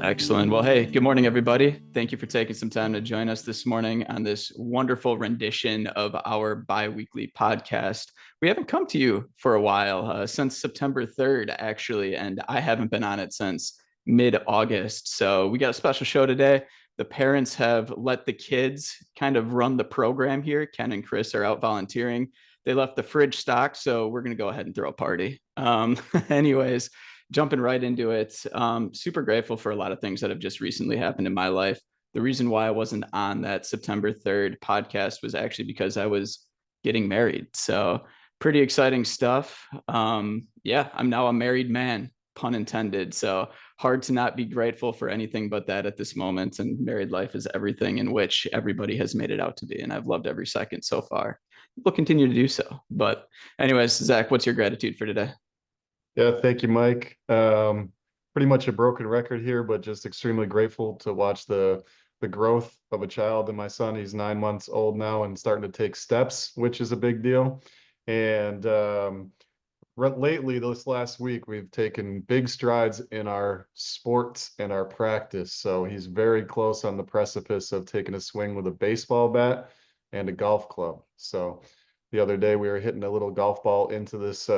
Excellent. Well, hey, good morning, everybody. Thank you for taking some time to join us this morning on this wonderful rendition of our bi-weekly podcast. We haven't come to you for a while, since September 3rd, actually, and I haven't been on it since mid-August. So we got a special show today. The parents have let the kids kind of run the program here. Ken and Chris are out volunteering. They left the fridge stocked, so we're going to go ahead and throw a party. Anyways, jumping right into it, super grateful for a lot of things that have just recently happened in my life. The reason why I wasn't on that September 3rd podcast was actually because I was getting married. So pretty exciting stuff. Yeah, I'm now a married man, pun intended. So hard to not be grateful for anything but that at this moment. And married life is everything in which everybody has made it out to be. And I've loved every second so far. We'll continue to do so. But anyways, Zach, what's your gratitude for today? Yeah, thank you, Mike. Pretty much a broken record here, but just extremely grateful to watch the growth of a child. And my son, he's 9 months old now and starting to take steps, which is a big deal. And lately, this last week, we've taken big strides in our sports and our practice. So he's very close on the precipice of taking a swing with a baseball bat and a golf club. So the other day, we were hitting a little golf ball into this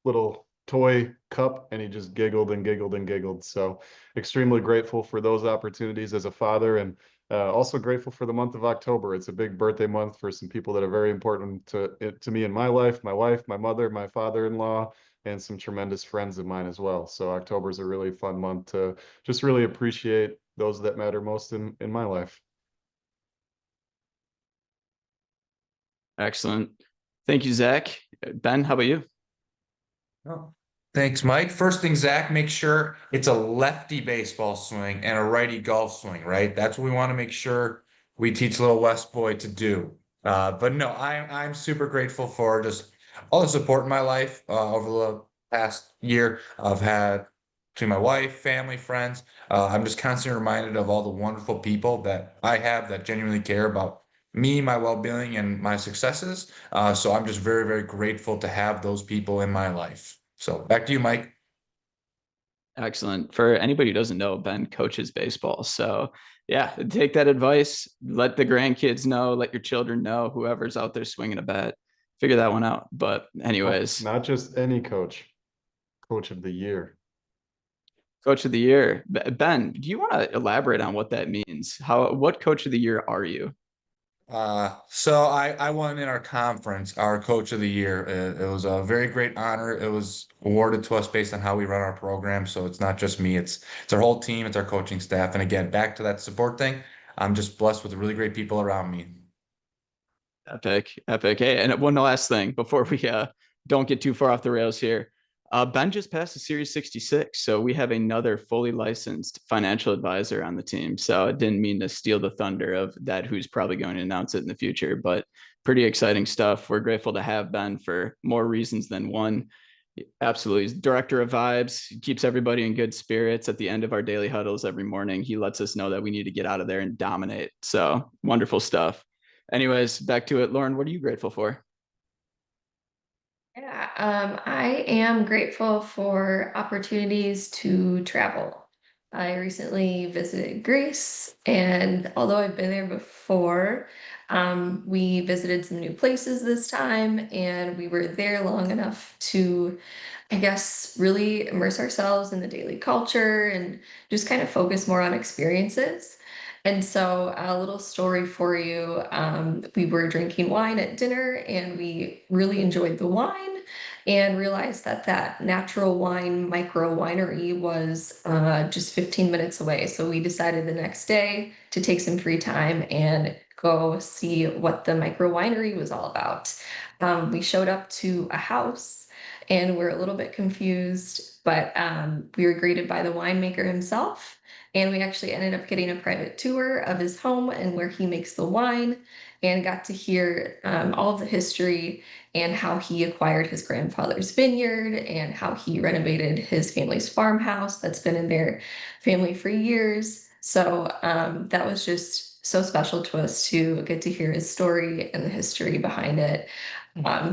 little toy cup, and he just giggled and giggled and giggled. So extremely grateful for those opportunities as a father, and also grateful for the month of October. It's a big birthday month for some people that are very important to me in my life, my wife, my mother, my father-in-law, and some tremendous friends of mine as well. So October is a really fun month to just really appreciate those that matter most in my life. Excellent. Thank you, Zach. Ben, how about you? Oh, thanks, Mike. First thing, Zach, make sure it's a lefty baseball swing and a righty golf swing, right? That's what we want to make sure we teach little West boy to do. But no, I'm super grateful for just all the support in my life over the past year. I've had between my wife, family, friends. I'm just constantly reminded of all the wonderful people that I have that genuinely care about me, my well-being, and my successes. So I'm just very, very grateful to have those people in my life. So back to you, Mike. Excellent. For anybody who doesn't know, Ben coaches baseball. So, yeah, take that advice. Let the grandkids know, let your children know, whoever's out there swinging a bat, figure that one out. But, anyways, Not just any coach, coach of the year. coach of the year. Ben, do you want to elaborate on what that means? What coach of the year are you? So I won in our conference, our coach of the year. It was a very great honor. It was awarded to us based on how we run our program. So it's not just me, it's our whole team, it's our coaching staff. And again, back to that support thing, I'm just blessed with really great people around me. Epic, epic. Hey, and one last thing before we don't get too far off the rails here. Ben just passed the Series 66, so we have another fully licensed financial advisor on the team. So I didn't mean to steal the thunder of that, who's probably going to announce it in the future, but pretty exciting stuff. We're grateful to have Ben for more reasons than one. Absolutely. He's director of vibes. He keeps everybody in good spirits at the end of our daily huddles every morning. He lets us know that we need to get out of there and dominate. So wonderful stuff. Anyways, back to it. Lauren, what are you grateful for? Yeah, I am grateful for opportunities to travel. I recently visited Greece, and although I've been there before, we visited some new places this time, and we were there long enough to, I guess, really immerse ourselves in the daily culture and just kind of focus more on experiences. And so, a little story for you. We were drinking wine at dinner and we really enjoyed the wine and realized that that natural wine micro winery was just 15 minutes away. So, we decided the next day to take some free time and go see what the micro winery was all about. We showed up to a house and we're a little bit confused, but we were greeted by the winemaker himself. And we actually ended up getting a private tour of his home and where he makes the wine, and got to hear all of the history and how he acquired his grandfather's vineyard and how he renovated his family's farmhouse that's been in their family for years. So that was just so special to us to get to hear his story and the history behind it.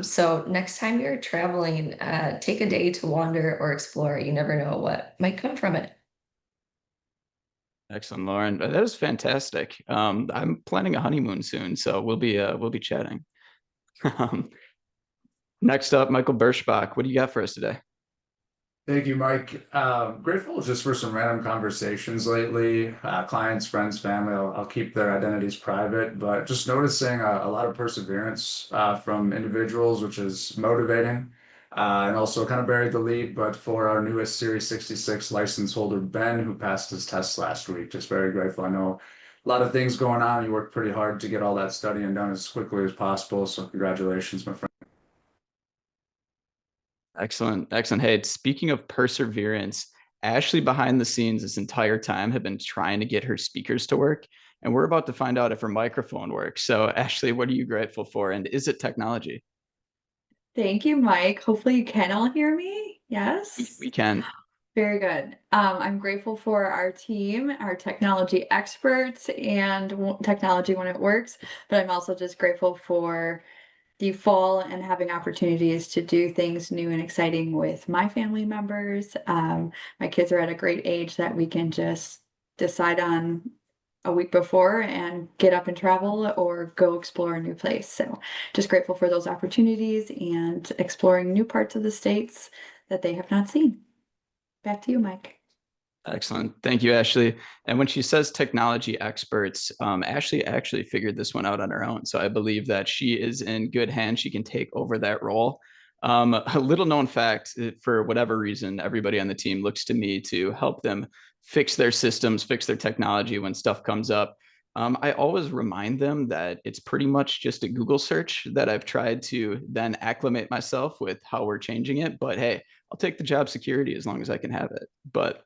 So next time you're traveling, take a day to wander or explore. You never know what might come from it. Excellent, Lauren. That is fantastic. I'm planning a honeymoon soon, so we'll be chatting. Um, Next up, Michael Birschbach. What do you got for us today? Thank you, Mike. Grateful just for some random conversations lately. Clients, friends, family, I'll keep their identities private, but just noticing a lot of perseverance from individuals, which is motivating. And also kind of buried the lead, but for our newest Series 66 license holder, Ben, who passed his test last week, just very grateful. I know a lot of things going on. You worked pretty hard to get all that studying done as quickly as possible. So congratulations, my friend. Excellent, excellent. Hey, speaking of perseverance, Ashley behind the scenes this entire time had been trying to get her speakers to work, and we're about to find out if her microphone works. So, Ashley, what are you grateful for, and is it technology? Thank you, Mike. Hopefully you can all hear me. We, Yes. we can. Very good. I'm grateful for our team, our technology experts, and technology when it works. But I'm also just grateful for the fall and having opportunities to do things new and exciting with my family members. My kids are at a great age that we can just decide on a week before and get up and travel or go explore a new place. So just grateful for those opportunities and exploring new parts of the states that they have not seen. Back to you, Mike. Excellent. Thank you, Ashley. And when she says technology experts, Ashley actually figured this one out on her own. So I believe that she is in good hands. She can take over that role. A little known fact, for whatever reason, everybody on the team looks to me to help them fix their systems, fix their technology when stuff comes up. I always remind them that it's pretty much just a Google search that I've tried to then acclimate myself with how we're changing it. But hey, I'll take the job security as long as I can have it. But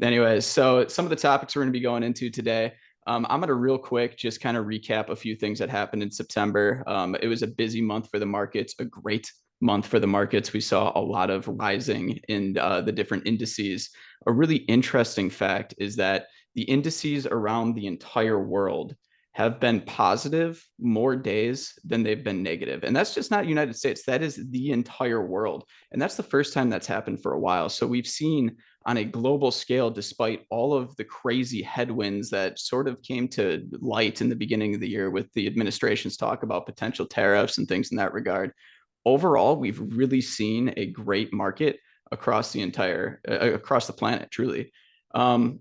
anyways, so some of the topics we're going to be going into today. I'm going to real quick just kind of recap a few things that happened in September. It was a busy month for the markets, a great month for the markets. We saw a lot of rising in the different indices. A really interesting fact is that the indices around the entire world have been positive more days than they've been negative. And that's just not United States. That is the entire world. And that's the first time that's happened for a while. So we've seen on a global scale, despite all of the crazy headwinds that sort of came to light in the beginning of the year with the administration's talk about potential tariffs and things in that regard, overall, we've really seen a great market across the entire, across the planet, truly. And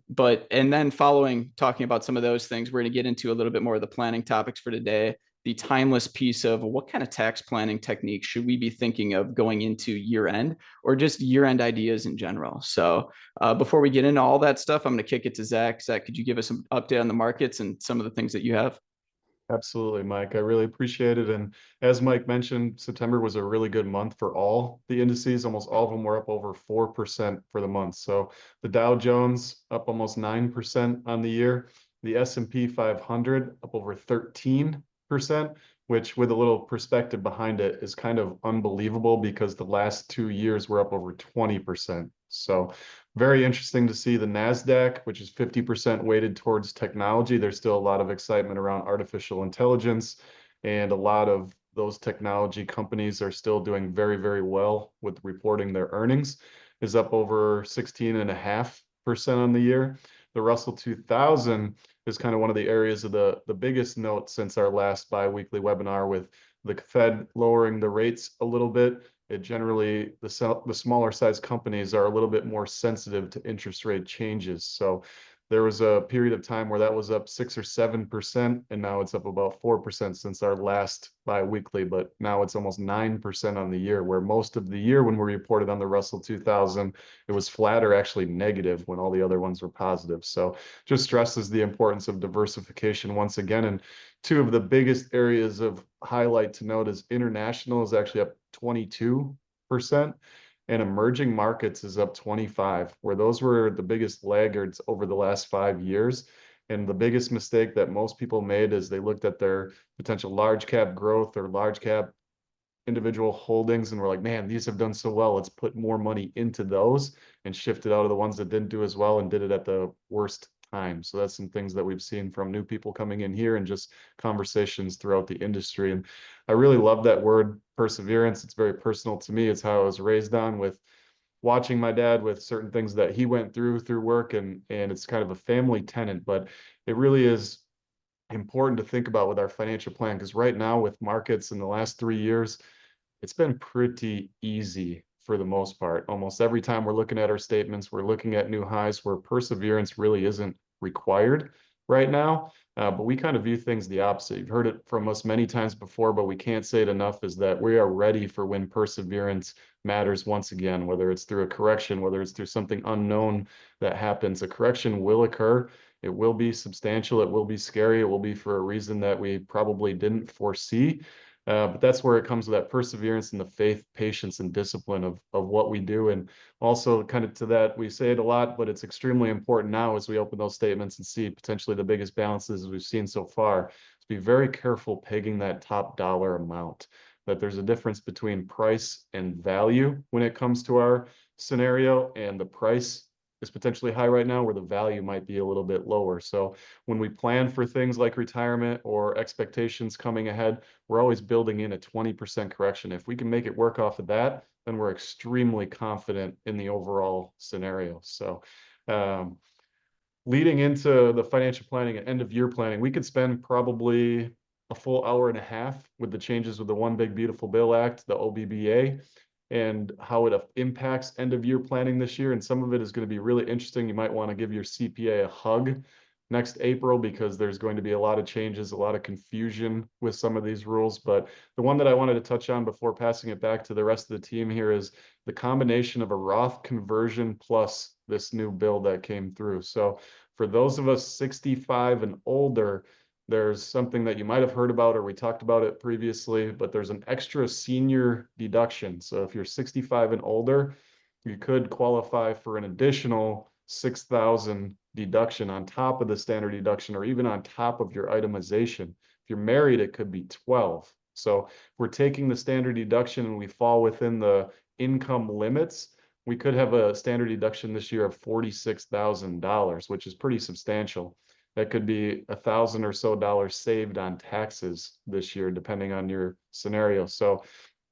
then following talking about some of those things, we're going to get into a little bit more of the planning topics for today, the timeless piece of what kind of tax planning techniques should we be thinking of going into year end or just year end ideas in general. So before we get into all that stuff, I'm going to kick it to Zach. Zach, could you give us an update on the markets and some of the things that you have? Absolutely, Mike. I really appreciate it. And as Mike mentioned, September was a really good month for all the indices. Almost all of them were up over 4% for the month. So the Dow Jones up almost 9% on the year. The S&P 500 up over 13%, which with a little perspective behind it is kind of unbelievable because the last 2 years were up over 20%. So very interesting to see the NASDAQ, which is 50% weighted towards technology. There's still a lot of excitement around artificial intelligence, and a lot of those technology companies are still doing very, very well with reporting their earnings, is up over 16.5% on the year. The Russell 2000 is kind of one of the areas of the biggest note since our last bi-weekly webinar, with the Fed lowering the rates a little bit. It generally, the smaller size companies are a little bit more sensitive to interest rate changes. So there was a period of time where that was up 6 or 7%, and now it's up about 4% since our last bi-weekly, but now it's almost 9% on the year, where most of the year when we reported on the Russell 2000, it was flat or actually negative when all the other ones were positive. So just stresses the importance of diversification once again. And two of the biggest areas of highlight to note is international is actually up 22%. And emerging markets is up 25, where those were the biggest laggards over the last 5 years. And the biggest mistake that most people made is they looked at their potential large cap growth or large cap individual holdings and were like, man, these have done so well. Let's put more money into those, and shifted out of the ones that didn't do as well and did it at the worst time. So that's some things that we've seen from new people coming in here and just conversations throughout the industry. And I really love that word perseverance. It's very personal to me. It's how I was raised on, with watching my dad with certain things that he went through work, and it's kind of a family tenet, but it really is important to think about with our financial plan, because right now with markets in the last 3 years, it's been pretty easy for the most part. Almost every time we're looking at our statements, we're looking at new highs where perseverance really isn't required right now. But we kind of view things the opposite. You've heard it from us many times before, but we can't say it enough, is that we are ready for when perseverance matters once again, whether it's through a correction, whether it's through something unknown that happens. A correction will occur. It will be substantial. It will be scary. It will be for a reason that we probably didn't foresee. But that's where it comes with that perseverance and the faith, patience, and discipline of what we do. And also kind of to that, we say it a lot, but it's extremely important now as we open those statements and see potentially the biggest balances we've seen so far, to be very careful pegging that top dollar amount, that there's a difference between price and value when it comes to our scenario, and the price is potentially high right now where the value might be a little bit lower. So when we plan for things like retirement or expectations coming ahead, we're always building in a 20% correction. If we can make it work off of that, then we're extremely confident in the overall scenario. So leading into the financial planning and end of year planning, we could spend probably a full hour and a half with the changes with the One Big Beautiful Bill Act, the OBBA, and how it impacts end of year planning this year. And some of it is going to be really interesting. You might want to give your CPA a hug next April, because there's going to be a lot of changes, a lot of confusion with some of these rules. But the one that I wanted to touch on before passing it back to the rest of the team here is the combination of a Roth conversion plus this new bill that came through. So for those of us 65 and older, there's something that you might have heard about, or we talked about it previously, but there's an extra senior deduction. So if you're 65 and older, you could qualify for an additional 6,000 deduction on top of the standard deduction, or even on top of your itemization. If you're married, it could be 12. So if we're taking the standard deduction and we fall within the income limits, we could have a standard deduction this year of $46,000, which is pretty substantial. That could be $1,000 or so saved on taxes this year, depending on your scenario. So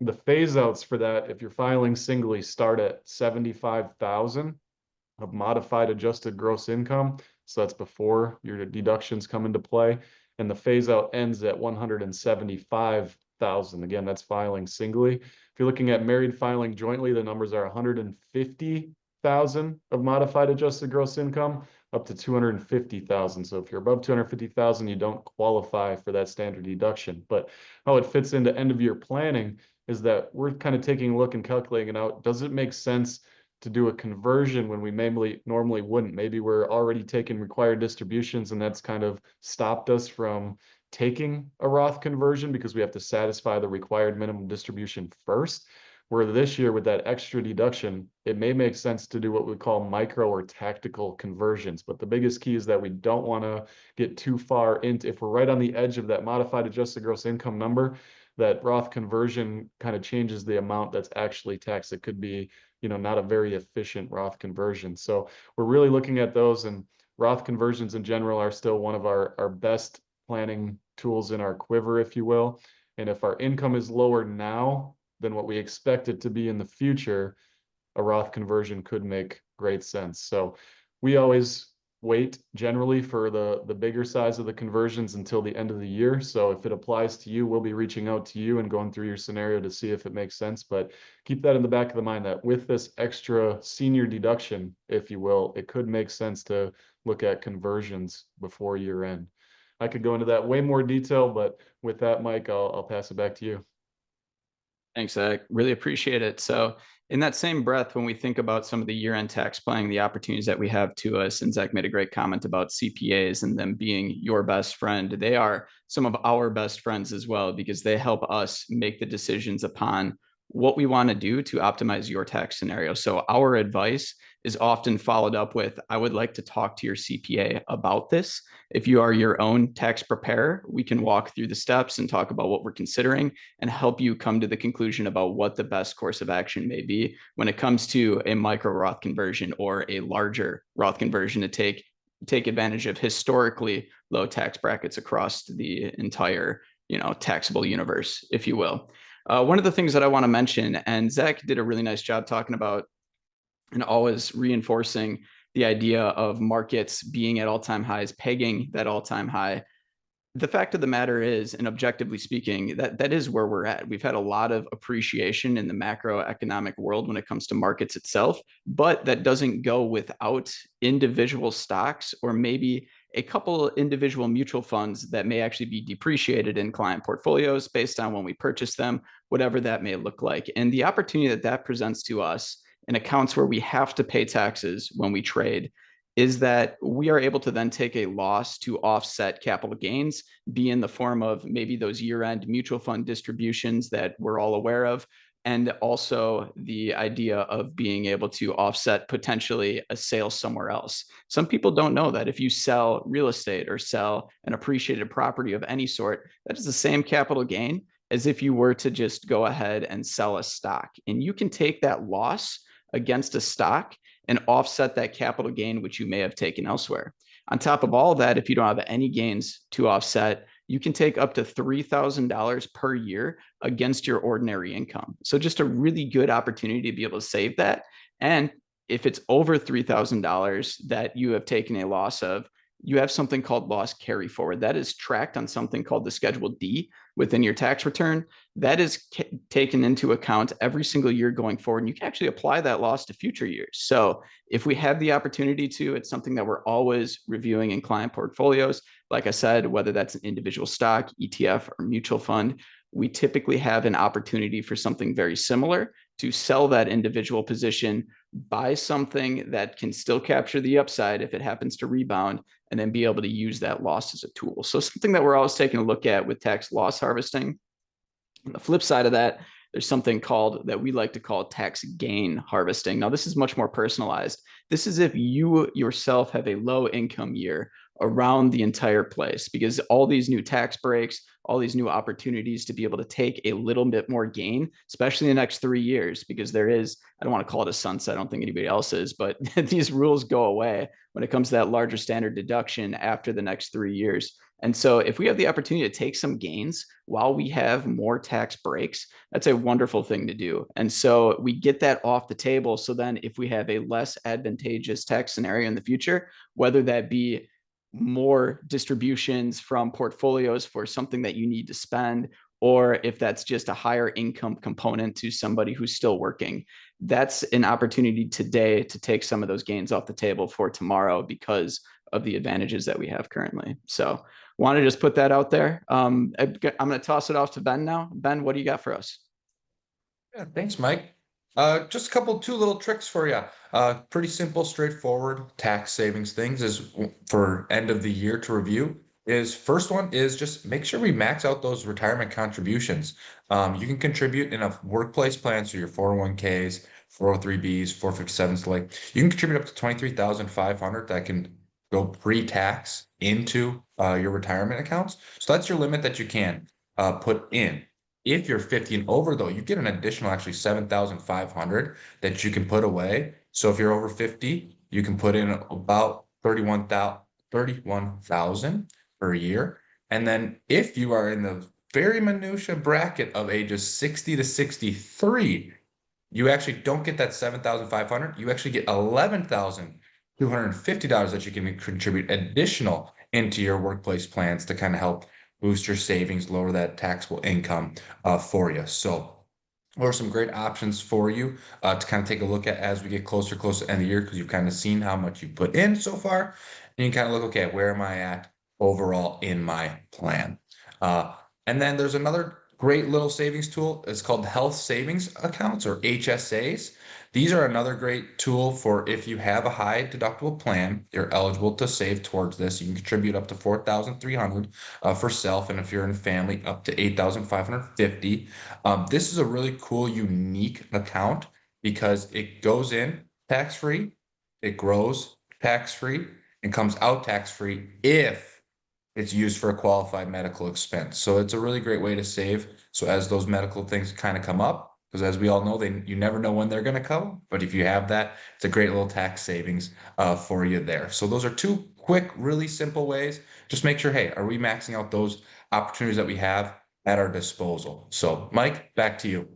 the phase outs for that, if you're filing singly, start at 75,000 of modified adjusted gross income. So that's before your deductions come into play. And the phase out ends at 175,000. Again, that's filing singly. If you're looking at married filing jointly, the numbers are 150,000 of modified adjusted gross income up to 250,000. So if you're above 250,000, you don't qualify for that standard deduction. But how it fits into end of year planning is that we're kind of taking a look and calculating it out. Does it make sense to do a conversion when we normally wouldn't? Maybe we're already taking required distributions, and that's kind of stopped us from taking a Roth conversion because we have to satisfy the required minimum distribution first. Where this year with that extra deduction, it may make sense to do what we call micro or tactical conversions. But the biggest key is that we don't want to get too far into, if we're right on the edge of that modified adjusted gross income number, that Roth conversion kind of changes the amount that's actually taxed. It could be, not a very efficient Roth conversion. So we're really looking at those, and Roth conversions in general are still one of our best planning tools in our quiver, if you will. And if our income is lower now than what we expect it to be in the future, a Roth conversion could make great sense. So we always wait generally for the bigger size of the conversions until the end of the year. So if it applies to you, we'll be reaching out to you and going through your scenario to see if it makes sense. But keep that in the back of the mind, that with this extra senior deduction, if you will, it could make sense to look at conversions before year end. I could go into that way more detail, but with that, Mike, I'll pass it back to you. Thanks, Zach. Really appreciate it. So in that same breath, when we think about some of the year-end tax planning, the opportunities that we have to us, and Zach made a great comment about CPAs and them being your best friend. They are some of our best friends as well, because they help us make the decisions upon what we want to do to optimize your tax scenario. So our advice is often followed up with, I would like to talk to your CPA about this. If you are your own tax preparer, we can walk through the steps and talk about what we're considering and help you come to the conclusion about what the best course of action may be when it comes to a micro Roth conversion or a larger Roth conversion to take advantage of historically low tax brackets across the entire, taxable universe, if you will. One of the things that I want to mention, and Zach did a really nice job talking about and always reinforcing the idea of markets being at all-time highs, pegging that all-time high. The fact of the matter is, and objectively speaking, that is where we're at. We've had a lot of appreciation in the macroeconomic world when it comes to markets itself, but that doesn't go without individual stocks or maybe a couple individual mutual funds that may actually be depreciated in client portfolios based on when we purchase them, whatever that may look like. And the opportunity that presents to us in accounts where we have to pay taxes when we trade is that we are able to then take a loss to offset capital gains, be in the form of maybe those year-end mutual fund distributions that we're all aware of, and also the idea of being able to offset potentially a sale somewhere else. Some people don't know that if you sell real estate or sell an appreciated property of any sort, that is the same capital gain as if you were to just go ahead and sell a stock. And you can take that loss against a stock and offset that capital gain, which you may have taken elsewhere. On top of all that, if you don't have any gains to offset, you can take up to $3,000 per year against your ordinary income. So just a really good opportunity to be able to save that. And if it's over $3,000 that you have taken a loss of, you have something called loss carry forward. That is tracked on something called the Schedule D within your tax return. That is taken into account every single year going forward. And you can actually apply that loss to future years. So if we have the opportunity to, it's something that we're always reviewing in client portfolios. Like I said, whether that's an individual stock, ETF, or mutual fund, we typically have an opportunity for something very similar to sell that individual position, buy something that can still capture the upside if it happens to rebound, and then be able to use that loss as a tool. So something that we're always taking a look at with tax loss harvesting. On the flip side of that, there's something called that we like to call tax gain harvesting. Now, this is much more personalized. This is if you yourself have a low income year around the entire place, because all these new tax breaks, all these new opportunities to be able to take a little bit more gain, especially in the next 3 years, because there is, I don't want to call it a sunset, I don't think anybody else is, but these rules go away when it comes to that larger standard deduction after the next 3 years. And so if we have the opportunity to take some gains while we have more tax breaks, that's a wonderful thing to do. And so we get that off the table. So then if we have a less advantageous tax scenario in the future, whether that be more distributions from portfolios for something that you need to spend, or if that's just a higher income component to somebody who's still working, that's an opportunity today to take some of those gains off the table for tomorrow because of the advantages that we have currently. So want to just put that out there. I'm going to toss it off to Ben now. Ben, what do you got for us? Yeah, thanks, Mike. Just two little tricks for you. Pretty simple, straightforward tax savings things is for end of the year to review. First one is just make sure we max out those retirement contributions. You can contribute in a workplace plan, so your 401ks, 403bs, 457s, like you can contribute up to 23,500 that can go pre-tax into your retirement accounts. So that's your limit that you can put in. If you're 50 and over, though, you get an additional actually 7,500 that you can put away. So if you're over 50, you can put in about 31,000 per year. And then if you are in the very minutia bracket of ages 60 to 63, you actually don't get that 7,500. You actually get $11,250 that you can contribute additional into your workplace plans to kind of help boost your savings, lower that taxable income for you. So what are some great options for you to kind of take a look at as we get closer to the end of the year, because you've kind of seen how much you put in so far. And you can kind of look, okay, where am I at overall in my plan? And then there's another great little savings tool. It's called health savings accounts, or HSAs. These are another great tool for if you have a high deductible plan, you're eligible to save towards this. You can contribute up to 4,300 for self, and if you're in a family, up to 8,550. This is a really cool, unique account because it goes in tax-free, it grows tax-free, and comes out tax-free if it's used for a qualified medical expense. So it's a really great way to save. So as those medical things kind of come up, because as we all know, you never know when they're going to come. But if you have that, it's a great little tax savings for you there. So those are two quick, really simple ways. Just make sure, hey, are we maxing out those opportunities that we have at our disposal? So Mike, back to you.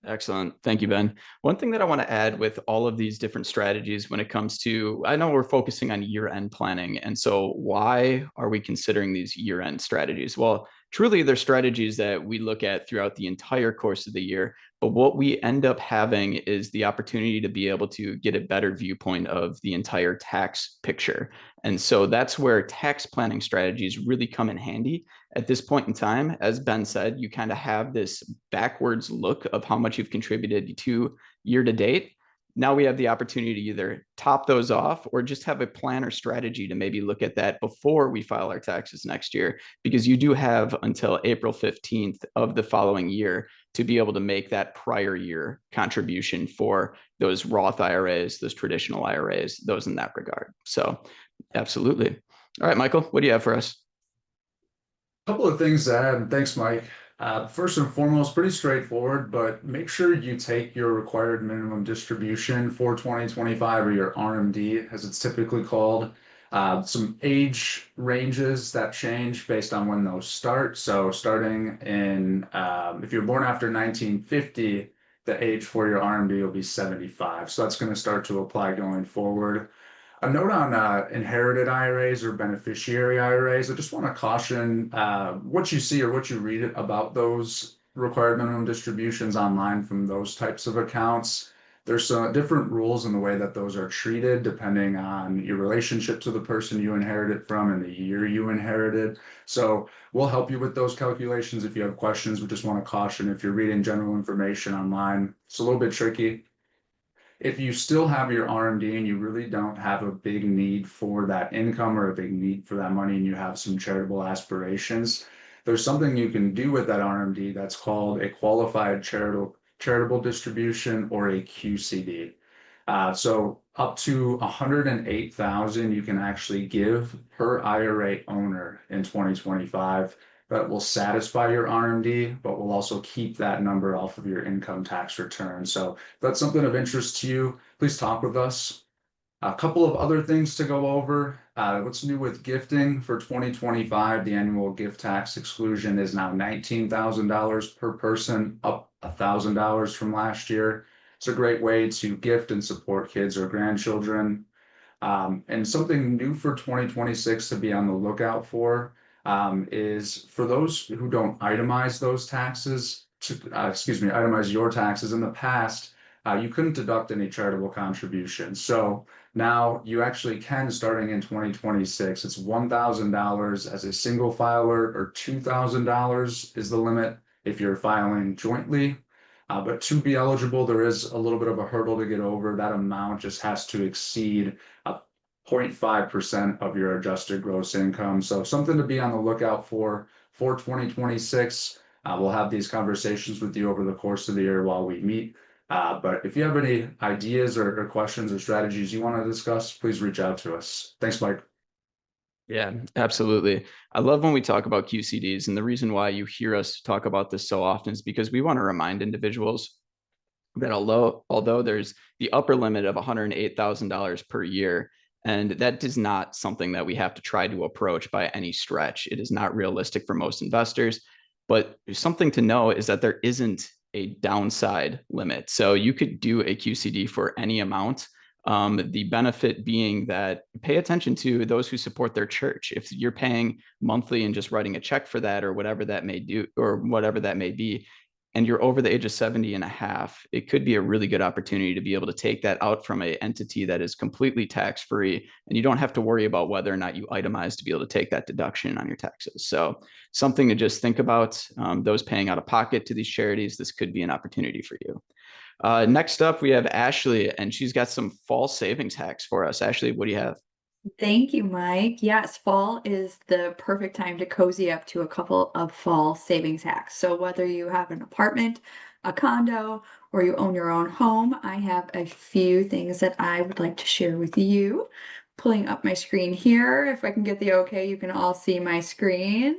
Excellent. Thank you, Ben. One thing that I want to add with all of these different strategies when it comes to, I know we're focusing on year-end planning. And so why are we considering these year-end strategies? Well, truly they're strategies that we look at throughout the entire course of the year. But what we end up having is the opportunity to be able to get a better viewpoint of the entire tax picture. And so that's where tax planning strategies really come in handy. At this point in time, as Ben said, you kind of have this backwards look of how much you've contributed to year to date. Now we have the opportunity to either top those off or just have a plan or strategy to maybe look at that before we file our taxes next year, because you do have until April 15th of the following year to be able to make that prior year contribution for those Roth IRAs, those traditional IRAs, those in that regard. So absolutely. All right, Michael, what do you have for us? Couple of things to add. Thanks, Mike. First and foremost, pretty straightforward, but make sure you take your required minimum distribution for 2025, or your RMD, as it's typically called. Some age ranges that change based on when those start. So starting in, if you're born after 1950, the age for your RMD will be 75. So that's going to start to apply going forward. A note on inherited IRAs or beneficiary IRAs. I just want to caution what you see or what you read about those required minimum distributions online from those types of accounts. There's some different rules in the way that those are treated depending on your relationship to the person you inherited from and the year you inherited. So we'll help you with those calculations if you have questions. We just want to caution if you're reading general information online, it's a little bit tricky. If you still have your RMD and you really don't have a big need for that income or a big need for that money, and you have some charitable aspirations, there's something you can do with that RMD that's called a qualified charitable distribution, or a QCD. So up to 108,000 you can actually give per IRA owner in 2025. That will satisfy your RMD, but will also keep that number off of your income tax return. So if that's something of interest to you, please talk with us. A couple of other things to go over. What's new with gifting for 2025? The annual gift tax exclusion is now $19,000 per person, up $1,000 from last year. It's a great way to gift and support kids or grandchildren. And something new for 2026 to be on the lookout for is for those who don't itemize those taxes, itemize your taxes. In the past, you couldn't deduct any charitable contributions. So now you actually can, starting in 2026. It's $1,000 as a single filer, or $2,000 is the limit if you're filing jointly. But to be eligible, there is a little bit of a hurdle to get over. That amount just has to exceed 0.5% of your adjusted gross income. So something to be on the lookout for 2026. We'll have these conversations with you over the course of the year while we meet. But if you have any ideas or questions or strategies you want to discuss, please reach out to us. Thanks, Mike. Yeah, absolutely. I love when we talk about QCDs, and the reason why you hear us talk about this so often is because we want to remind individuals that although there's the upper limit of $108,000 per year, and that is not something that we have to try to approach by any stretch. It is not realistic for most investors, but something to know is that there isn't a downside limit. So you could do a QCD for any amount. The benefit being that pay attention to those who support their church. If you're paying monthly and just writing a check for that, or whatever that may do, or whatever that may be, and you're over the age of 70 and a half, it could be a really good opportunity to be able to take that out from an entity that is completely tax-free, and you don't have to worry about whether or not you itemize to be able to take that deduction on your taxes. So something to just think about. Those paying out of pocket to these charities, this could be an opportunity for you. Next up, we have Ashley, and she's got some fall savings hacks for us. Ashley, what do you have? Thank you, Mike. Yes, fall is the perfect time to cozy up to a couple of fall savings hacks. So whether you have an apartment, a condo, or you own your own home, I have a few things that I would like to share with you. Pulling up my screen here. If I can get the okay, you can all see my screen.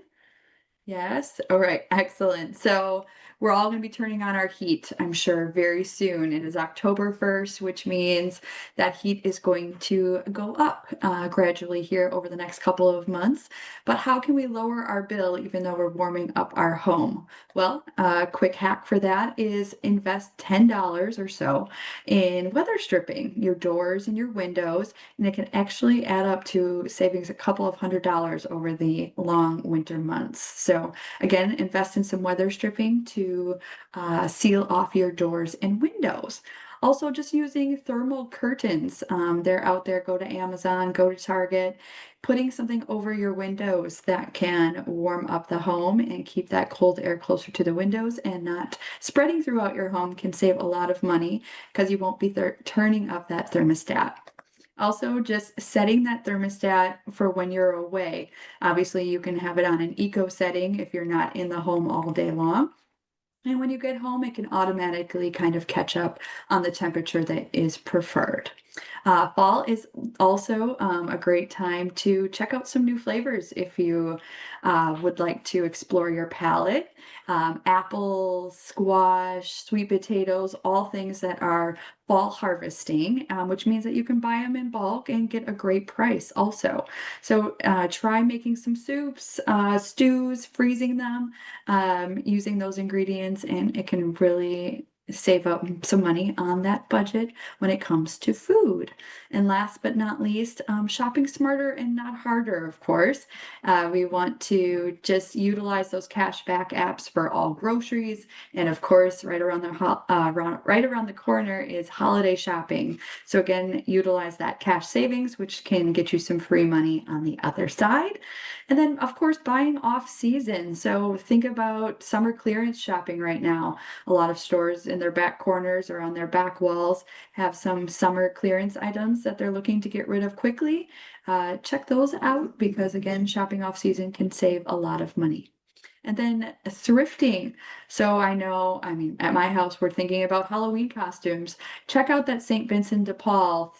Yes. All right. Excellent. So we're all going to be turning on our heat, I'm sure, very soon. It is October 1st, which means that heat is going to go up gradually here over the next couple of months. But how can we lower our bill even though we're warming up our home? Well, a quick hack for that is invest $10 or so in weather stripping your doors and your windows, and it can actually add up to savings a couple of $100s over the long winter months. So again, invest in some weather stripping to seal off your doors and windows. Also, just using thermal curtains. They're out there. Go to Amazon, go to Target. Putting something over your windows that can warm up the home and keep that cold air closer to the windows and not spreading throughout your home can save a lot of money because you won't be turning up that thermostat. Also, just setting that thermostat for when you're away. Obviously, you can have it on an eco setting if you're not in the home all day long. And when you get home, it can automatically kind of catch up on the temperature that is preferred. Fall is also a great time to check out some new flavors if you would like to explore your palate. Apples, squash, sweet potatoes, all things that are fall harvesting, which means that you can buy them in bulk and get a great price also. So try making some soups, stews, freezing them, using those ingredients, and it can really save up some money on that budget when it comes to food. And last but not least, shopping smarter and not harder, of course. We want to just utilize those cashback apps for all groceries. And of course, right around the corner is holiday shopping. So again, utilize that cash savings, which can get you some free money on the other side. And then, of course, buying off season. So think about summer clearance shopping right now. A lot of stores in their back corners or on their back walls have some summer clearance items that they're looking to get rid of quickly. Check those out because, again, shopping off season can save a lot of money. And then thrifting. So I know, I mean, at my house, we're thinking about Halloween costumes. Check out that St. Vincent de Paul.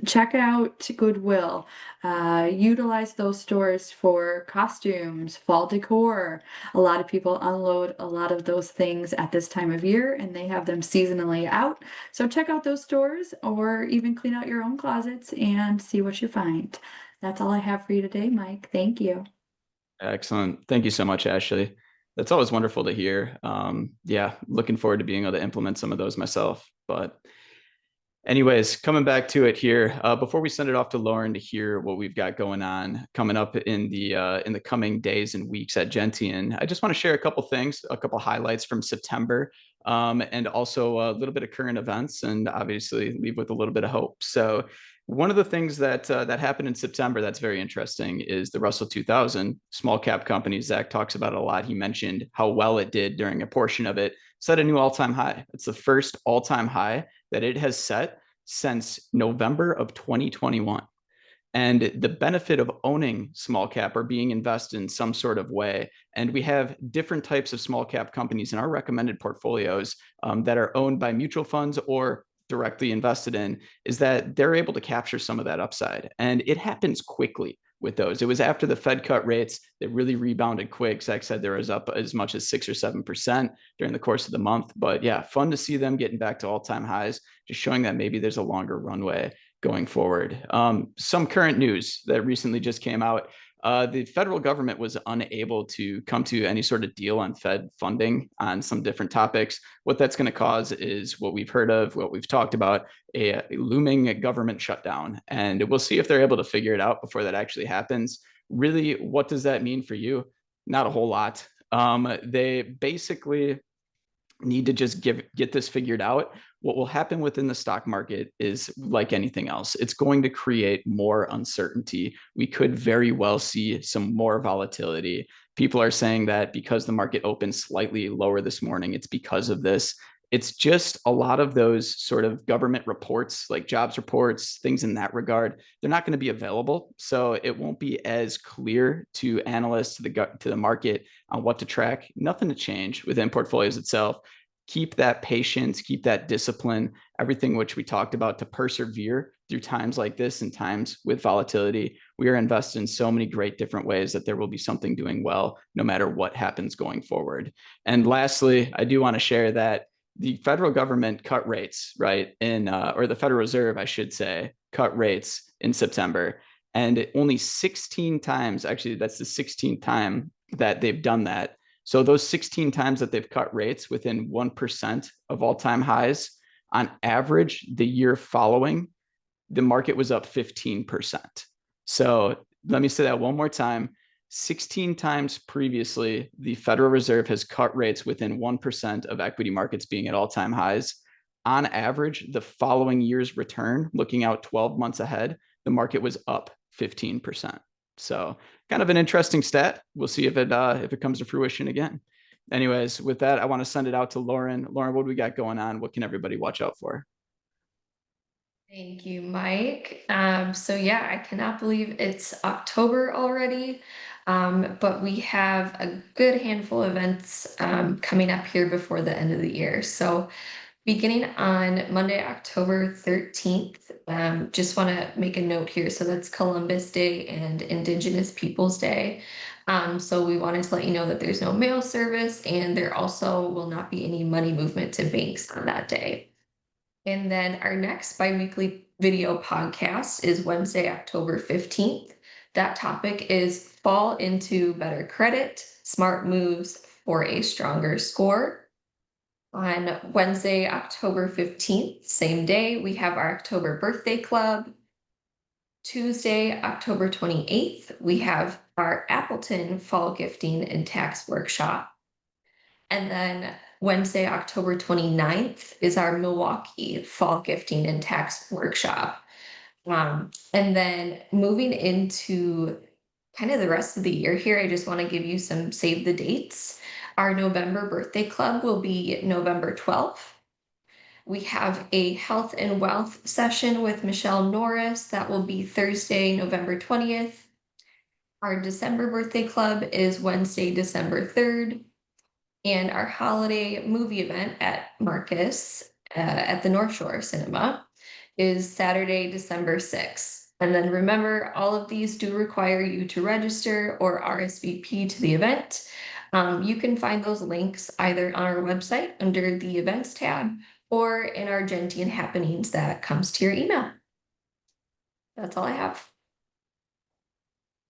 Check out Goodwill. Utilize those stores for costumes, fall decor. A lot of people unload a lot of those things at this time of year and they have them seasonally out. So check out those stores or even clean out your own closets and see what you find. That's all I have for you today, Mike. Thank you. Excellent. Thank you so much, Ashley. That's always wonderful to hear. Yeah, looking forward to being able to implement some of those myself. But anyways, coming back to it here, before we send it off to Lauren to hear what we've got going on coming up in the coming days and weeks at Gentian, I just want to share a couple things, a couple highlights from September, and also a little bit of current events, and obviously leave with a little bit of hope. So one of the things that happened in September that's very interesting is the Russell 2000 small cap companies. Zach talks about it a lot. He mentioned how well it did during a portion of it, set a new all-time high. It's the first all-time high that it has set since November of 2021. And the benefit of owning small cap or being invested in some sort of way. And we have different types of small cap companies in our recommended portfolios that are owned by mutual funds or directly invested in, is that they're able to capture some of that upside. And it happens quickly with those. It was after the Fed cut rates that really rebounded quick. Zach said there was up as much as 6 or 7% during the course of the month. But yeah, fun to see them getting back to all-time highs, just showing that maybe there's a longer runway going forward. Some current news that recently just came out. The federal government was unable to come to any sort of deal on Fed funding on some different topics. What that's going to cause is what we've heard of, what we've talked about, a looming government shutdown. And we'll see if they're able to figure it out before that actually happens. Really, what does that mean for you? Not a whole lot. They basically need to just get this figured out. What will happen within the stock market is like anything else. It's going to create more uncertainty. We could very well see some more volatility. People are saying that because the market opened slightly lower this morning, it's because of this. It's just a lot of those sort of government reports, like jobs reports, things in that regard, they're not going to be available. So it won't be as clear to analysts, to the market on what to track. Nothing to change within portfolios itself. keep that patience, keep that discipline, everything which we talked about, to persevere through times like this and times with volatility. We are invested in so many great different ways that there will be something doing well no matter what happens going forward. And lastly, I do want to share that the federal government cut rates, right, or the Federal Reserve, I should say, cut rates in September. And only 16 times, actually, that's the 16th time that they've done that. So those 16 times that they've cut rates within 1% of all-time highs, on average, the year following, the market was up 15%. So let me say that one more time. 16 times previously, the Federal Reserve has cut rates within 1% of equity markets being at all-time highs. On average, the following year's return, looking out 12 months ahead, the market was up 15%. So kind of an interesting stat. We'll see if it comes to fruition again. Anyways, with that, I want to send it out to Lauren. Lauren, what do we got going on? What can everybody watch out for? Thank you, Mike. So yeah, I cannot believe it's October already. But we have a good handful of events coming up here before the end of the year. So beginning on Monday, October 13th, just want to make a note here. So that's Columbus Day and Indigenous Peoples Day. So we wanted to let you know that there's no mail service, and there also will not be any money movement to banks on that day. And then our next biweekly video podcast is Wednesday, October 15th. That topic is Fall into Better Credit, Smart Moves for a Stronger Score. On Wednesday, October 15th, same day, we have our October Birthday Club. Tuesday, October 28th, we have our Appleton Fall Gifting and Tax Workshop. And then Wednesday, October 29th is our Milwaukee Fall Gifting and Tax Workshop. And then moving into kind of the rest of the year here, I just want to give you some save the dates. Our November Birthday Club will be November 12th. We have a health and wealth session with Michelle Norris. That will be Thursday, November 20th. Our December Birthday Club is Wednesday, December 3rd. And our holiday movie event at Marcus at the North Shore Cinema is Saturday, December 6th. And then remember, all of these do require you to register or RSVP to the event. You can find those links either on our website under the events tab or in our Gentian happenings that comes to your email. That's all I have.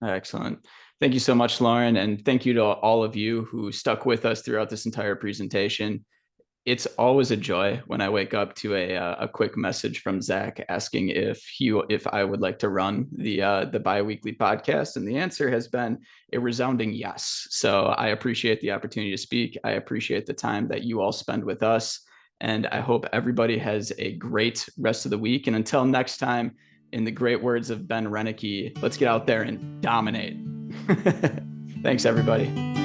Excellent. Thank you so much, Lauren. And thank you to all of you who stuck with us throughout this entire presentation. It's always a joy when I wake up to a quick message from Zach asking if I would like to run the biweekly podcast, and the answer has been a resounding yes. So I appreciate the opportunity to speak. I appreciate the time that you all spend with us, and I hope everybody has a great rest of the week. And until next time, in the great words of Ben Renicky, let's get out there and dominate. Thanks, everybody.